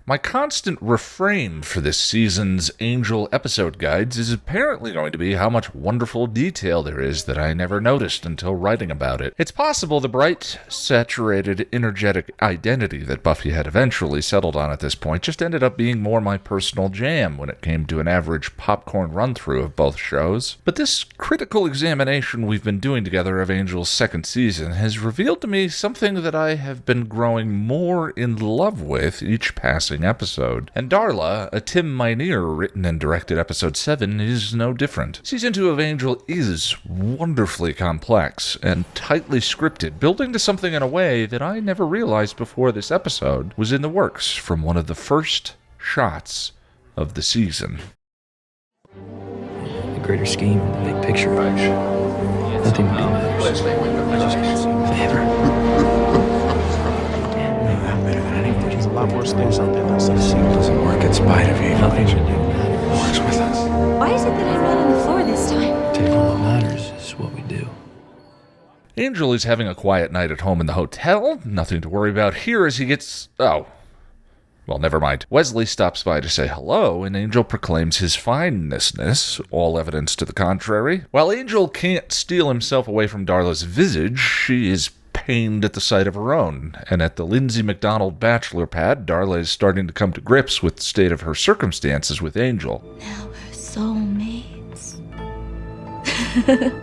My constant refrain for this season's Angel episode guides is apparently going to be how much wonderful detail there is that I never noticed until writing about it. It's possible the bright, saturated, energetic identity that Buffy had eventually settled on at this point just ended up being more my personal jam when it came to an average popcorn run-through of both shows. But this critical examination we've been doing together of Angel's second season has revealed to me something that I have been growing more in love with each passing episode. And Darla, a Tim Minear written and directed episode 7, is no different. Season 2 of Angel is wonderfully complex and tightly scripted, building to something in a way that I never realized before this episode was in the works from one of the first shots of the season. The greater scheme, the big picture. Nothing really matters. Wesley, Wyndam-Pryce. Favor. There's a lot worse things out there than such. It doesn't work in spite of you. Nothing should do matters. It works with us. Why is it that I'm not on the floor this time? Take on what matters is what we do. Angel is having a quiet night at home in the hotel. Nothing to worry about here as he gets... well, never mind. Wesley stops by to say hello, and Angel proclaims his fineness, all evidence to the contrary. While Angel can't steal himself away from Darla's visage, she is pained at the sight of her own, and at the Lindsay McDonald bachelor pad, Darla is starting to come to grips with the state of her circumstances with Angel. Now we're soulmates.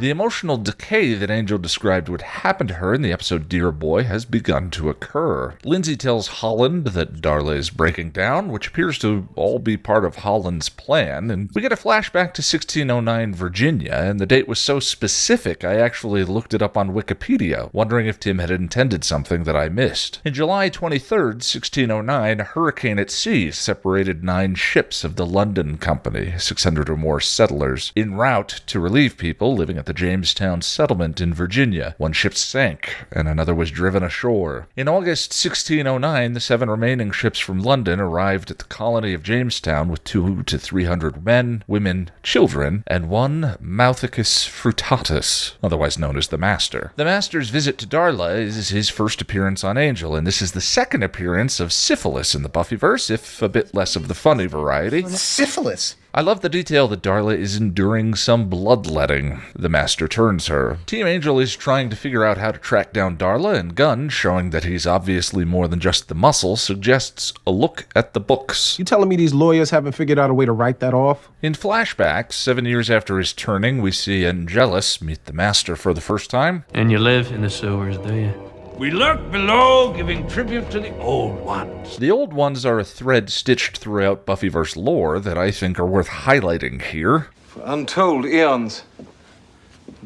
The emotional decay that Angel described would happen to her in the episode Dear Boy has begun to occur. Lindsay tells Holland that Darla is breaking down, which appears to all be part of Holland's plan, and we get a flashback to 1609 Virginia, and the date was so specific I actually looked it up on Wikipedia, wondering if Tim had intended something that I missed. In July 23rd, 1609, a hurricane at sea separated 9 ships of the London Company, 600 or more settlers, en route to relieve people living at the Jamestown settlement in Virginia. 1 ship sank, and another was driven ashore. In August 1609, the 7 remaining ships from London arrived at the colony of Jamestown with 200 to 300 men, women, children, and 1 Mouthicus frutatus, otherwise known as the Master. The Master's visit to Darla is his first appearance on Angel, and this is the second appearance of syphilis in the Buffyverse, if a bit less of the funny variety. Syphilis? I love the detail that Darla is enduring some bloodletting. The Master turns her. Team Angel is trying to figure out how to track down Darla, and Gunn, showing that he's obviously more than just the muscle, suggests a look at the books. You telling me these lawyers haven't figured out a way to write that off? In flashbacks, 7 years after his turning, we see Angelus meet the Master for the first time. And you live in the sewers, do you? We lurk below, giving tribute to the old ones. The old ones are a thread stitched throughout Buffyverse lore that I think are worth highlighting here. For untold eons,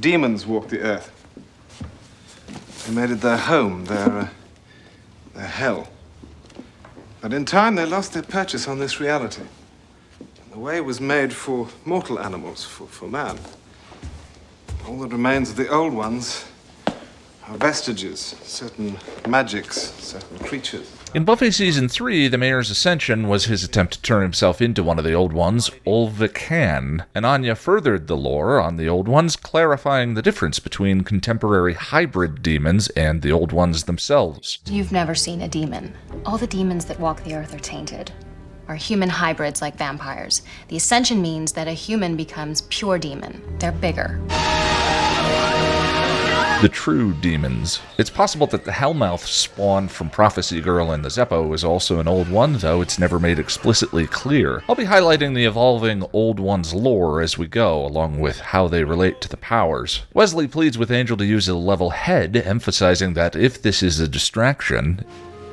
demons walked the earth. They made it their home, their hell. But in time, they lost their purchase on this reality. And the way was made for mortal animals, for man. All that remains of the old ones are vestiges, certain magics, certain creatures. In Buffy Season 3, the Mayor's ascension was his attempt to turn himself into one of the Old Ones, Ulvican, and Anya furthered the lore on the Old Ones, clarifying the difference between contemporary hybrid demons and the Old Ones themselves. You've never seen a demon. All the demons that walk the earth are tainted, are human hybrids like vampires. The ascension means that a human becomes pure demon. They're bigger. The true demons. It's possible that the Hellmouth spawned from Prophecy Girl and the Zeppo is also an Old One, though it's never made explicitly clear. I'll be highlighting the evolving Old One's lore as we go, along with how they relate to the powers. Wesley pleads with Angel to use a level head, emphasizing that if this is a distraction,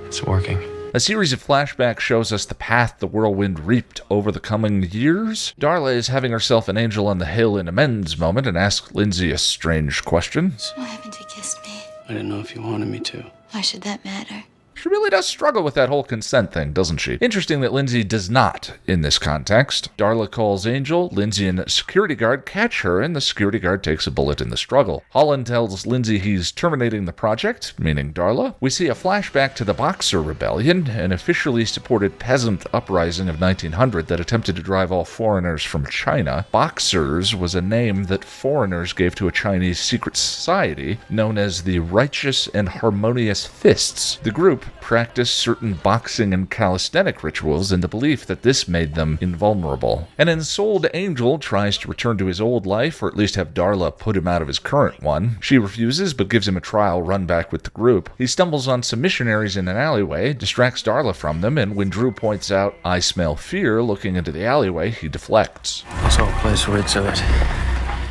It's working. a series of flashbacks shows us the path the whirlwind reaped over the coming years. Darla is having herself an Angel on the Hill in a men's moment and asks Lindsay a strange question. Why haven't you kissed me? I didn't know if you wanted me to. Why should that matter? She really does struggle with that whole consent thing, doesn't she? Interesting that Lindsay does not in this context. Darla calls Angel, Lindsay and a security guard catch her, and the security guard takes a bullet in the struggle. Holland tells Lindsay he's terminating the project, meaning Darla. We see a flashback to the Boxer Rebellion, an officially supported peasant uprising of 1900 that attempted to drive all foreigners from China. Boxers was a name that foreigners gave to a Chinese secret society known as the Righteous and Harmonious Fists. The group, practiced certain boxing and calisthenic rituals in the belief that this made them invulnerable. An ensouled Angel tries to return to his old life, or at least have Darla put him out of his current one. She refuses, but gives him a trial run back with the group. He stumbles on some missionaries in an alleyway, distracts Darla from them, and when Drew points out, "I smell fear," looking into the alleyway, he deflects. I saw a place where it's it.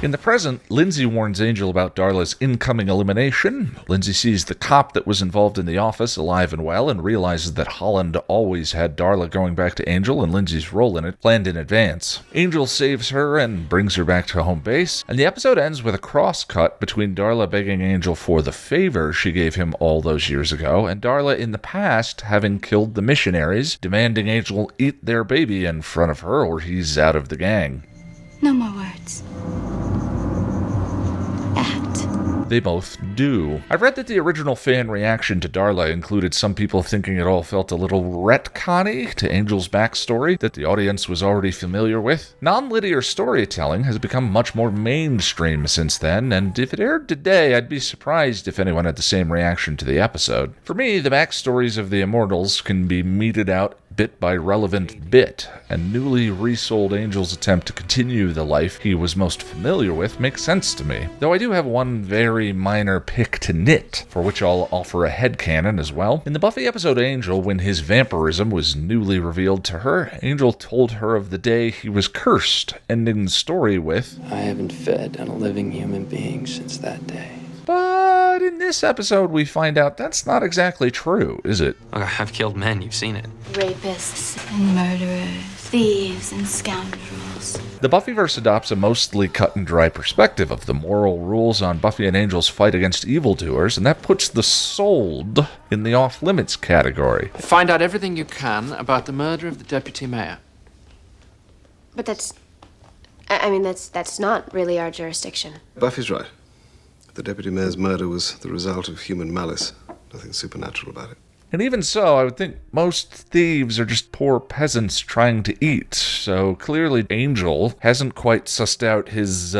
In the present, Lindsay warns Angel about Darla's incoming elimination. Lindsay sees the cop that was involved in the office alive and well and realizes that Holland always had Darla going back to Angel and Lindsay's role in it planned in advance. Angel saves her and brings her back to home base, and the episode ends with a cross-cut between Darla begging Angel for the favor she gave him all those years ago, and Darla in the past having killed the missionaries, demanding Angel eat their baby in front of her or he's out of the gang. No more words. Act. They both do. I read that the original fan reaction to Darla included some people thinking it all felt a little retconny to Angel's backstory that the audience was already familiar with. Non-linear storytelling has become much more mainstream since then, and if it aired today, I'd be surprised if anyone had the same reaction to the episode. For me, the backstories of the Immortals can be meted out bit by relevant bit, and newly resold Angel's attempt to continue the life he was most familiar with makes sense to me. Though I do have one very minor pick to nit, for which I'll offer a headcanon as well. In the Buffy episode Angel, when his vampirism was newly revealed to her, Angel told her of the day he was cursed, ending the story with, I haven't fed on a living human being since that day. but in this episode we find out that's not exactly true, is it? I've killed men, you've seen it. Rapists and murderers, thieves and scoundrels. The Buffyverse adopts a mostly cut-and-dry perspective of the moral rules on Buffy and Angel's fight against evildoers, and that puts the sold in the off-limits category. Find out everything you can about the murder of the deputy mayor. But that's not really our jurisdiction. Buffy's right. The deputy mayor's murder was the result of human malice. Nothing supernatural about it. And even so, I would think most thieves are just poor peasants trying to eat, so clearly Angel hasn't quite sussed out his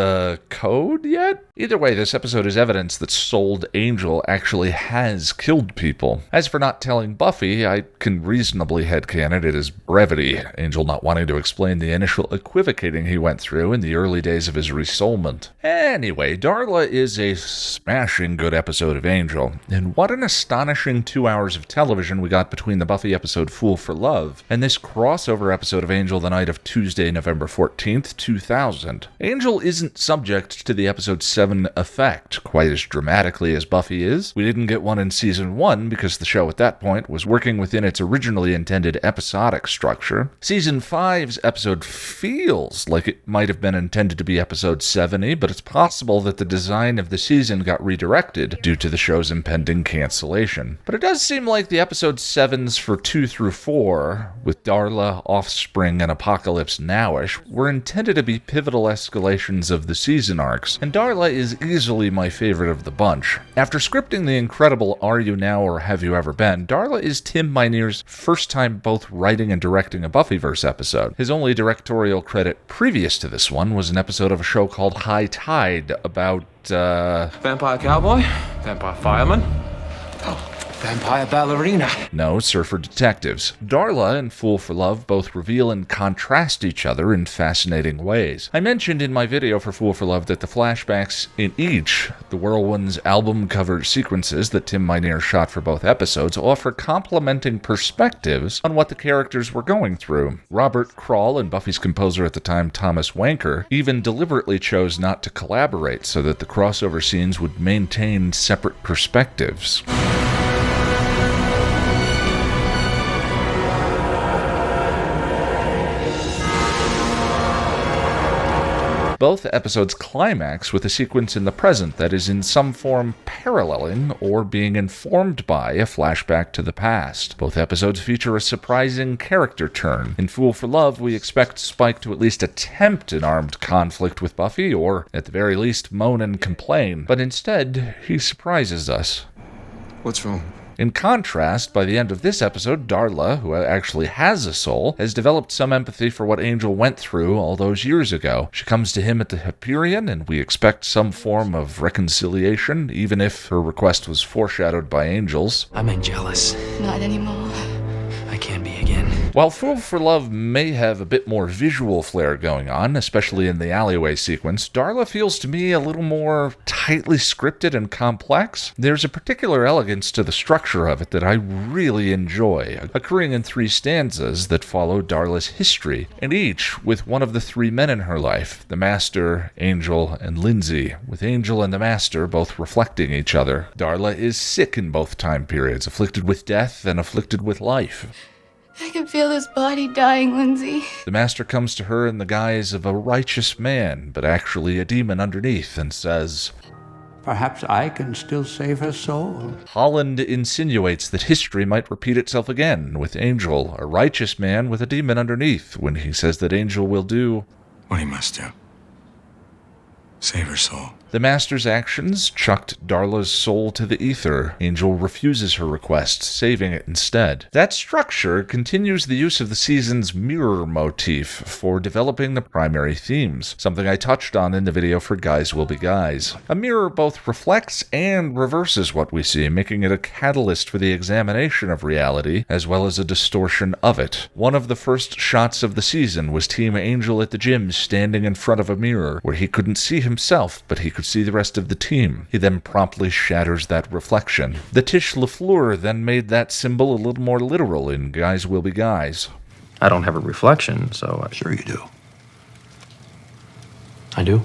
code yet? Either way, this episode is evidence that sold Angel actually has killed people. As for not telling Buffy, I can reasonably headcanon it as brevity, Angel not wanting to explain the initial equivocating he went through in the early days of his resoulment. Anyway, Darla is a smashing good episode of Angel, and what an astonishing 2 hours of television we got between the Buffy episode Fool for Love and this crossover episode of Angel the night of Tuesday, November 14th, 2000. Angel isn't subject to the episode 7 effect quite as dramatically as Buffy is. We didn't get one in season 1 because the show at that point was working within its originally intended episodic structure. Season 5's episode feels like it might have been intended to be episode 70, but it's possible that the design of the season got redirected due to the show's impending cancellation. But it does seem like the episode 7s for 2 through 4, with Darla, Offspring, and Apocalypse Nowish, were intended to be pivotal escalations of the season arcs, and Darla is easily my favorite of the bunch. After scripting the incredible Are You Now or Have You Ever Been, Darla is Tim Minear's first time both writing and directing a Buffyverse episode. His only directorial credit previous to this one was an episode of a show called High Tide about, Vampire cowboy? Vampire fireman? Vampire ballerina. No, Surfer Detectives. Darla and Fool for Love both reveal and contrast each other in fascinating ways. I mentioned in my video for Fool for Love that the flashbacks in each, the Whirlwind's album cover sequences that Tim Minear shot for both episodes, offer complementing perspectives on what the characters were going through. Robert Krall and Buffy's composer at the time, Thomas Wanker, even deliberately chose not to collaborate so that the crossover scenes would maintain separate perspectives. Both episodes climax with a sequence in the present that is in some form paralleling or being informed by a flashback to the past. Both episodes feature a surprising character turn. In Fool for Love, we expect Spike to at least attempt an armed conflict with Buffy, or at the very least moan and complain, but instead, he surprises us. What's wrong? In contrast, by the end of this episode, Darla, who actually has a soul, has developed some empathy for what Angel went through all those years ago. She comes to him at the Hyperion, and we expect some form of reconciliation, even if her request was foreshadowed by Angel's. I'm jealous. Not anymore. I can be again. While Fool for Love may have a bit more visual flair going on, especially in the alleyway sequence, Darla feels to me a little more tightly scripted and complex. There's a particular elegance to the structure of it that I really enjoy, occurring in 3 stanzas that follow Darla's history, and each with one of the 3 men in her life, the Master, Angel, and Lindsay, with Angel and the Master both reflecting each other. Darla is sick in both time periods, afflicted with death and afflicted with life. I can feel this body dying, Lindsay. The Master comes to her in the guise of a righteous man, but actually a demon underneath, and says, "Perhaps I can still save her soul." Holland insinuates that history might repeat itself again, with Angel, a righteous man with a demon underneath, when he says that Angel will do what he must do. Save her soul. The Master's actions chucked Darla's soul to the ether. Angel refuses her request, saving it instead. That structure continues the use of the season's mirror motif for developing the primary themes, something I touched on in the video for Guys Will Be Guys. A mirror both reflects and reverses what we see, making it a catalyst for the examination of reality, as well as a distortion of it. One of the first shots of the season was Team Angel at the gym standing in front of a mirror, where he couldn't see himself, but he could see the rest of the team. He then promptly shatters that reflection. The Tish LaFleur then made that symbol a little more literal in Guys Will Be Guys. I don't have a reflection, so Sure you do. I do.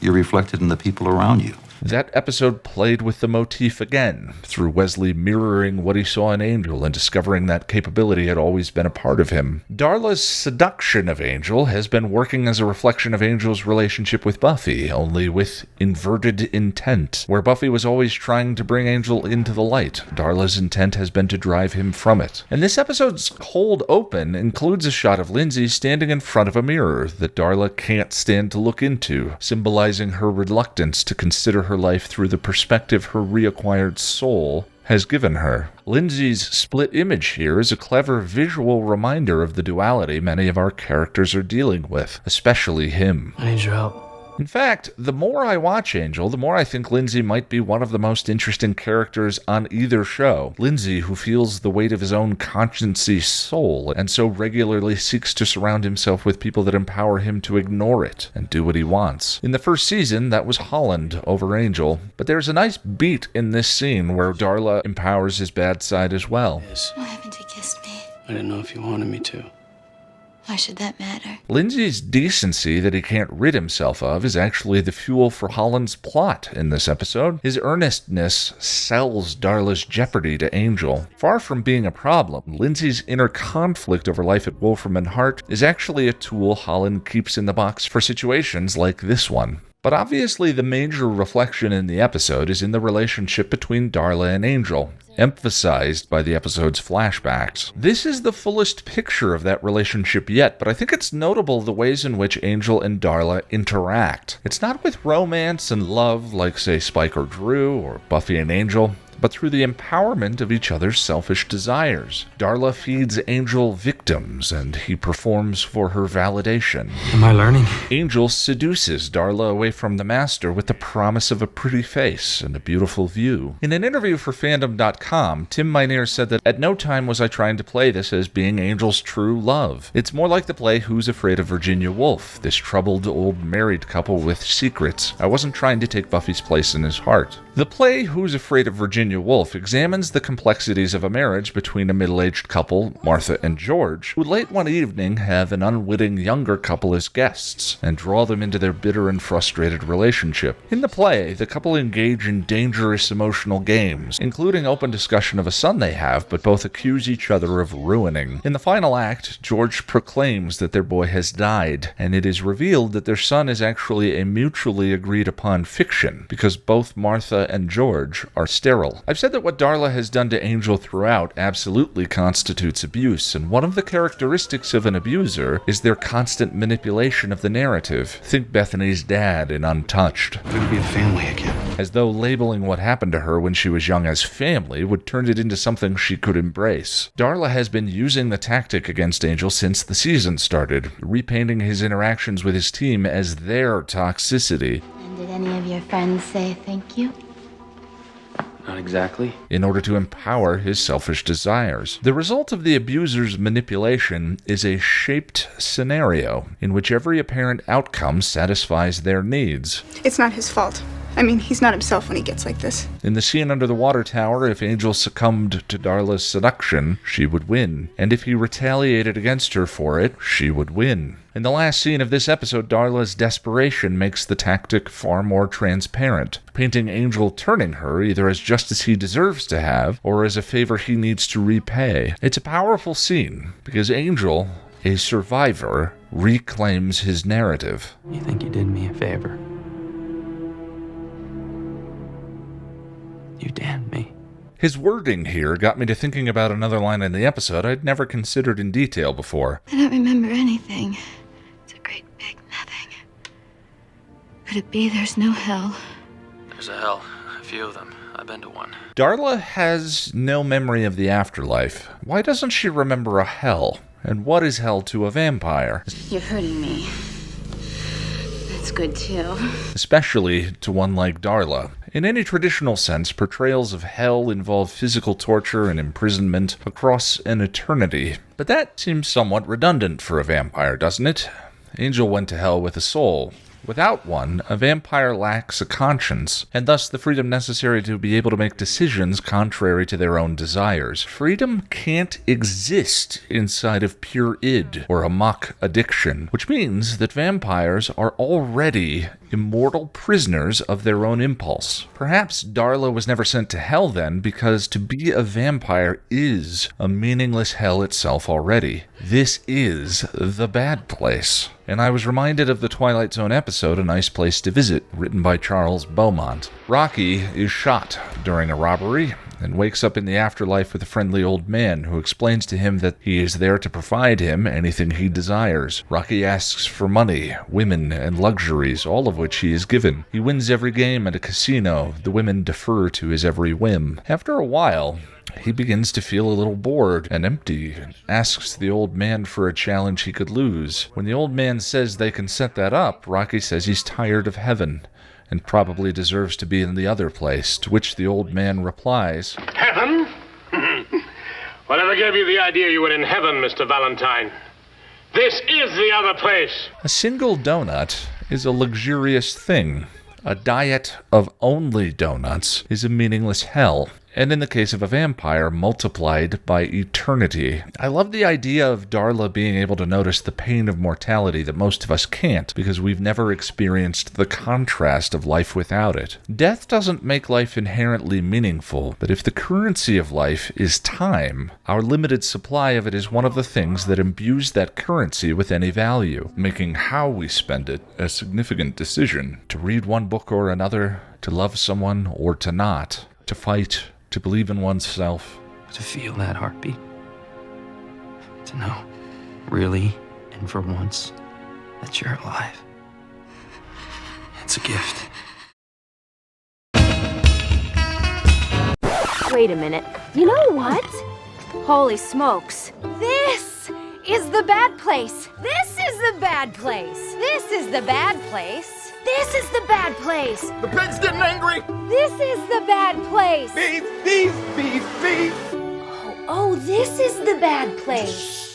You're reflected in the people around you. That episode played with the motif again, through Wesley mirroring what he saw in Angel and discovering that capability had always been a part of him. Darla's seduction of Angel has been working as a reflection of Angel's relationship with Buffy, only with inverted intent. Where Buffy was always trying to bring Angel into the light, Darla's intent has been to drive him from it. And this episode's cold open includes a shot of Lindsay standing in front of a mirror that Darla can't stand to look into, symbolizing her reluctance to consider her life through the perspective her reacquired soul has given her. Lindsay's split image here is a clever visual reminder of the duality many of our characters are dealing with, especially him. I need your help. In fact, the more I watch Angel, the more I think Lindsay might be one of the most interesting characters on either show. Lindsay, who feels the weight of his own consciency soul, and so regularly seeks to surround himself with people that empower him to ignore it and do what he wants. In the first season, that was Holland over Angel, but there's a nice beat in this scene where Darla empowers his bad side as well. Why haven't you kissed me? I didn't know if you wanted me to. Why should that matter? Lindsay's decency that he can't rid himself of is actually the fuel for Holland's plot in this episode. His earnestness sells Darla's jeopardy to Angel. Far from being a problem, Lindsay's inner conflict over life at Wolfram and Hart is actually a tool Holland keeps in the box for situations like this one. But obviously the major reflection in the episode is in the relationship between Darla and Angel, emphasized by the episode's flashbacks. This is the fullest picture of that relationship yet, but I think it's notable the ways in which Angel and Darla interact. It's not with romance and love like, say, Spike or Drew, or Buffy and Angel, but through the empowerment of each other's selfish desires. Darla feeds Angel victims, and he performs for her validation. Am I learning? Angel seduces Darla away from the Master with the promise of a pretty face and a beautiful view. In an interview for Fandom.com, Tim Minear said that at no time was I trying to play this as being Angel's true love. It's more like the play Who's Afraid of Virginia Woolf, this troubled old married couple with secrets. I wasn't trying to take Buffy's place in his heart. The play Who's Afraid of Virginia Woolf examines the complexities of a marriage between a middle-aged couple, Martha and George, who late one evening have an unwitting younger couple as guests and draw them into their bitter and frustrated relationship. In the play, the couple engage in dangerous emotional games, including open discussion of a son they have, but both accuse each other of ruining. In the final act, George proclaims that their boy has died, and it is revealed that their son is actually a mutually agreed upon fiction, because both Martha Darla and George are sterile. I've said that what Darla has done to Angel throughout absolutely constitutes abuse, and one of the characteristics of an abuser is their constant manipulation of the narrative. Think Bethany's dad in Untouched. We're gonna be a family again. As though labeling what happened to her when she was young as family would turn it into something she could embrace. Darla has been using the tactic against Angel since the season started, repainting his interactions with his team as their toxicity. And did any of your friends say thank you? Not exactly. In order to empower his selfish desires. The result of the abuser's manipulation is a shaped scenario in which every apparent outcome satisfies their needs. It's not his fault. I mean, he's not himself when he gets like this. In the scene under the water tower, if Angel succumbed to Darla's seduction, she would win. And if he retaliated against her for it, she would win. In the last scene of this episode, Darla's desperation makes the tactic far more transparent, painting Angel turning her either as justice he deserves to have, or as a favor he needs to repay. It's a powerful scene, because Angel, a survivor, reclaims his narrative. You think you did me a favor? You damned me. His wording here got me to thinking about another line in the episode I'd never considered in detail before. I don't remember anything. It's a great big nothing. Could it be there's no hell? There's a hell. A few of them. I've been to one. Darla has no memory of the afterlife. Why doesn't she remember a hell? And what is hell to a vampire? You're hurting me. That's good too. Especially to one like Darla. In any traditional sense, portrayals of hell involve physical torture and imprisonment across an eternity. But that seems somewhat redundant for a vampire, doesn't it? Angel went to hell with a soul. Without one, a vampire lacks a conscience, and thus the freedom necessary to be able to make decisions contrary to their own desires. Freedom can't exist inside of pure id or a mock addiction, which means that vampires are already immortal prisoners of their own impulse. Perhaps Darla was never sent to hell then, because to be a vampire is a meaningless hell itself already. This is the bad place. And I was reminded of the Twilight Zone episode, A Nice Place to Visit, written by Charles Beaumont. Rocky is shot during a robbery and wakes up in the afterlife with a friendly old man who explains to him that he is there to provide him anything he desires. Rocky asks for money, women, and luxuries, all of which he is given. He wins every game at a casino. The women defer to his every whim. After a while, he begins to feel a little bored and empty, and asks the old man for a challenge he could lose. When the old man says they can set that up, Rocky says he's tired of heaven, and probably deserves to be in the other place, to which the old man replies, Heaven? Whatever gave you the idea you were in heaven, Mr. Valentine? This is the other place! A single donut is a luxurious thing. A diet of only donuts is a meaningless hell. And in the case of a vampire, multiplied by eternity. I love the idea of Darla being able to notice the pain of mortality that most of us can't, because we've never experienced the contrast of life without it. Death doesn't make life inherently meaningful, but if the currency of life is time, our limited supply of it is one of the things that imbues that currency with any value, making how we spend it a significant decision. To read one book or another, to love someone or to not, to fight, to believe in oneself. To feel that heartbeat. To know, really, and for once, that you're alive. It's a gift. Wait a minute. You know what? Holy smokes. This is the bad place. This is the bad place. This is the bad place. This is the bad place. The pig's getting angry. This is the bad place. Beef. Oh, this is the bad place.